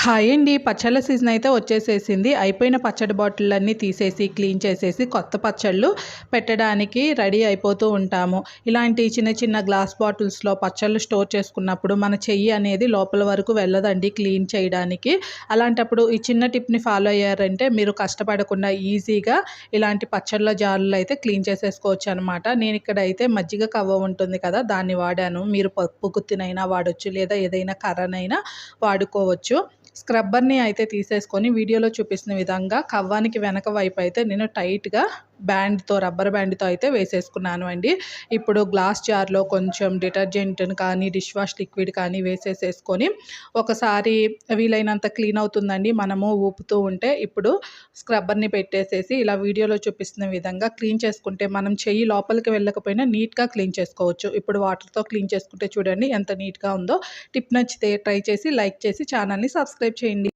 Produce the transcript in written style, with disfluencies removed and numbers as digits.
Hi అండి. పచ్చళ్ళ season అయితే వచ్చేసేసింది. అయిపోయిన పచ్చడి బాటిళ్ళన్నీ తీసేసి, క్లీన్ చేసేసి, కొత్త పచ్చళ్ళు పెట్టడానికి రెడీ అయిపోతూ ఉంటాము. ఇలాంటి చిన్న చిన్న గ్లాస్ బాటిల్స్‌లో పచ్చళ్ళు స్టోర్ చేసుకున్నప్పుడు మన చెయ్యి అనేది లోపల వరకు వెళ్ళదండి క్లీన్ చేయడానికి. అలాంటప్పుడు ఈ చిన్న టిప్‌ని ఫాలో అయ్యారంటే మీరు కష్టపడకుండా ఈజీగా ఇలాంటి పచ్చళ్ళ జార్లు అయితే క్లీన్ చేసేసుకోవచ్చనమాట. నేనిక్కడైతే మజ్జిగ కవ్వ ఉంటుంది కదా! దాన్ని వాడాను. మీరు పప్పు గుత్తినైనా వాడొచ్చు. లేదా ఏదైనా కర్రనైనా వాడుకోవచ్చు. స్క్రబ్బర్‌ని అయితే తీసేసుకొని వీడియోలో చూపిస్తున్న విధంగా కవ్వానికి వెనక వైపు అయితే నేను టైట్‌గా రబ్బర్ బ్యాండ్‌తో అయితే వేసేసుకున్నాను అండి. ఇప్పుడు గ్లాస్ జార్‌లో కొంచెం డిటర్జెంట్‌ని కానీ, డిష్ వాష్ లిక్విడ్ కానీ వేసేసేసుకొని ఒకసారి వీలైనంత క్లీన్ అవుతుందండి మనము ఊపుతూ ఉంటే. ఇప్పుడు స్క్రబ్బర్‌ని పెట్టేసేసి ఇలా వీడియోలో చూపిస్తున్న విధంగా క్లీన్ చేసుకుంటే మనం చెయ్యి లోపలికి వెళ్ళకపోయినా నీట్‌గా క్లీన్ చేసుకోవచ్చు. ఇప్పుడు వాటర్‌తో క్లీన్ చేసుకుంటే చూడండి ఎంత నీట్‌గా ఉందో. టిప్ నచ్చితే ట్రై చేసి, లైక్ చేసి ఛానల్‌ని సబ్స్క్రైబ్ చేయండి.